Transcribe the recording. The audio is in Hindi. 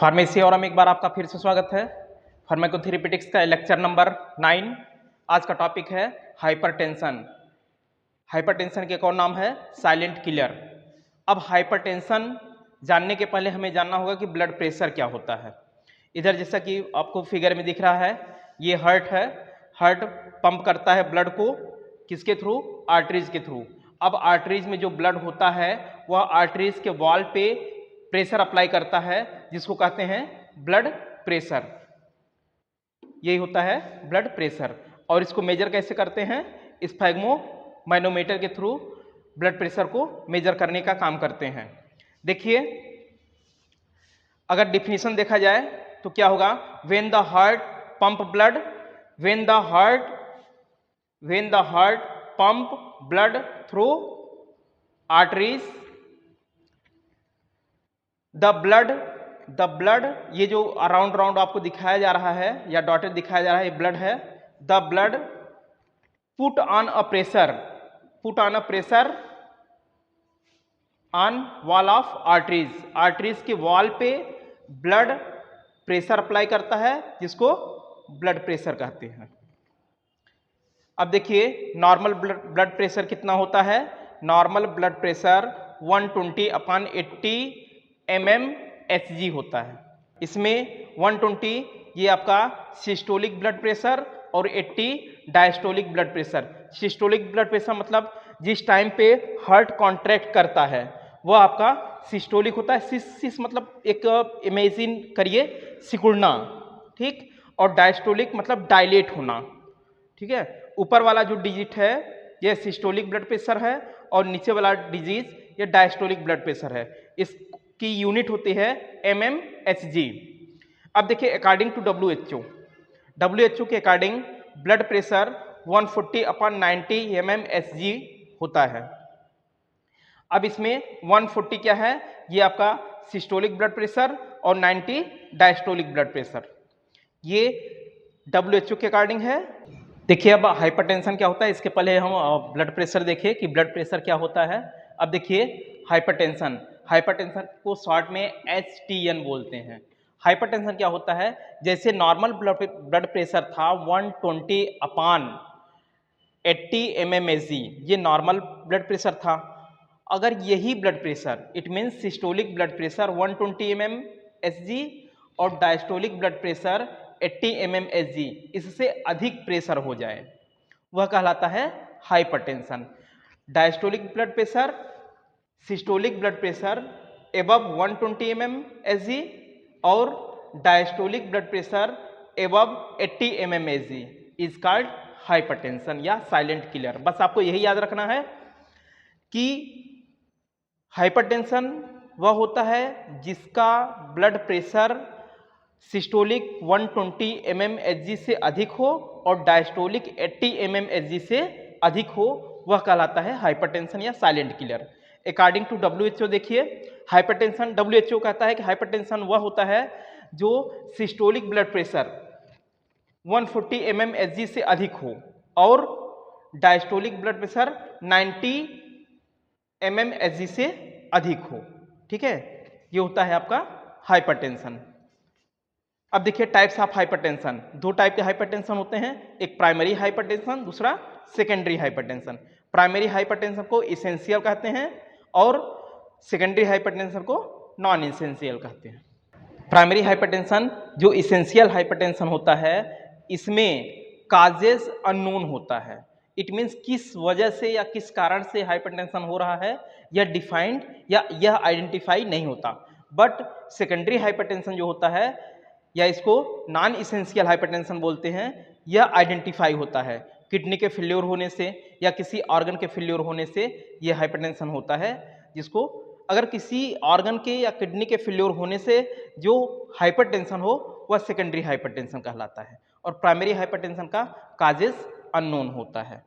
फार्मेसी और हम एक बार आपका फिर से स्वागत है। फार्माकोथेरेपेटिक्स का लेक्चर नंबर 9। आज का टॉपिक है हाइपरटेंशन। हाइपरटेंशन के कौन नाम है? Silent killer. अब हाइपरटेंशन जानने के पहले हमें जानना होगा कि ब्लड प्रेशर क्या होता है। इधर जैसा कि आपको फिगर में दिख रहा है, ये हार्ट है। हार्ट पंप करता है ब्लड को किसके थ्रू? आर्टरीज के थ्रू। अब आर्टरीज में जो ब्लड होता है वह आर्टरीज के वॉल पे प्रेशर अप्लाई करता है, जिसको कहते हैं ब्लड प्रेशर। यही होता है ब्लड प्रेशर। और इसको मेजर कैसे करते हैं? स्फैग्मोमैनोमीटर के थ्रू ब्लड प्रेशर को मेजर करने का काम करते हैं। देखिए, अगर डिफिनीशन देखा जाए तो क्या होगा? When the heart pump blood, when the heart pump blood through arteries, the blood, ये जो राउंड आपको दिखाया जा रहा है या डॉटेड दिखाया जा रहा है, ये ब्लड है। The blood put on a pressure on wall of arteries. Arteries के वॉल पे ब्लड प्रेशर अप्लाई करता है, जिसको ब्लड प्रेशर कहते हैं। अब देखिए, नॉर्मल ब्लड प्रेशर कितना होता है? नॉर्मल ब्लड प्रेशर 120/80 mmHg होता है। इसमें 120 ये आपका सिस्टोलिक ब्लड प्रेशर और 80 diastolic blood pressure. Systolic blood pressure मतलब जिस टाइम पे हार्ट कॉन्ट्रैक्ट करता है वह आपका सिस्टोलिक होता है। सिस मतलब एक इमेजिन करिए सिकुड़ना, ठीक। और डायस्टोलिक मतलब डायलेट होना, ठीक है। ऊपर वाला जो डिजिट है यह सिस्टोलिक ब्लड प्रेशर है और नीचे वाला डिजीज ये डायस्टोलिक ब्लड प्रेशर है। इसकी यूनिट होती है mmHg। अब देखिए, अकॉर्डिंग टू WHO के अकॉर्डिंग ब्लड प्रेशर 140/90 mmHg होता है। अब इसमें 140 क्या है? ये आपका सिस्टोलिक ब्लड प्रेशर और 90 डायस्टोलिक ब्लड प्रेशर, ये WHO के अकॉर्डिंग है। देखिए, अब हाइपरटेंशन क्या होता है इसके पहले हम ब्लड प्रेशर देखिए कि ब्लड प्रेशर क्या होता है। अब देखिए, हाइपरटेंशन को शॉर्ट में HTN बोलते हैं। हाइपरटेंशन क्या होता है? जैसे नॉर्मल ब्लड प्रेशर था 120/80 mmHg, ये नॉर्मल ब्लड प्रेशर था। अगर यही blood pressure, it means systolic blood pressure 120 mmHg और डायस्टोलिक ब्लड प्रेशर 80 mmHg, इससे अधिक प्रेशर हो जाए, वह कहलाता है hypertension. Diastolic blood pressure, systolic blood pressure above 120 mmHg और diastolic blood pressure above 80 mmHg is called hypertension या साइलेंट किलर। बस आपको यही याद रखना है कि हाइपरटेंशन वह होता है जिसका ब्लड प्रेशर सिस्टोलिक 120 mmHg से अधिक हो और डायस्टोलिक 80 mmHg से अधिक हो, वह कहलाता है हाइपरटेंशन या silent killer. According to WHO देखिए, हाइपरटेंशन, WHO कहता है कि हाइपरटेंशन वह होता है जो सिस्टोलिक ब्लड प्रेशर 140 mmHg से अधिक हो और डायस्टोलिक ब्लड प्रेशर 90 mmHg से अधिक हो, ठीक है। ये होता है आपका हाइपरटेंशन। अब देखिए, टाइप्स ऑफ हाइपरटेंशन। दो टाइप के हाइपरटेंशन होते हैं, एक प्राइमरी हाइपरटेंशन, दूसरा सेकेंडरी हाइपरटेंशन। प्राइमरी हाइपरटेंशन को इसेंशियल कहते हैं और सेकेंडरी हाइपरटेंशन को नॉन इसेंशियल कहते हैं। प्राइमरी हाइपरटेंशन जो इसेंशियल हाइपरटेंशन होता है, इसमें काजेस अननोन होता है। इट मीन्स किस वजह से या किस कारण से हाइपरटेंशन हो रहा है यह डिफाइंड या यह आइडेंटिफाई नहीं होता। बट सेकेंडरी हाइपरटेंशन जो होता है या इसको नॉन इसेंशियल हाइपरटेंशन बोलते हैं, यह आइडेंटिफाई होता है। किडनी के फेल्योर होने से या किसी ऑर्गन के फेल्योर होने से यह हाइपरटेंशन होता है, जिसको अगर किसी ऑर्गन के या किडनी के फेल्योर होने से जो हाइपरटेंशन हो वह सेकेंडरी हाइपरटेंशन कहलाता है और प्राइमरी हाइपरटेंशन का काजेस अननोन होता है।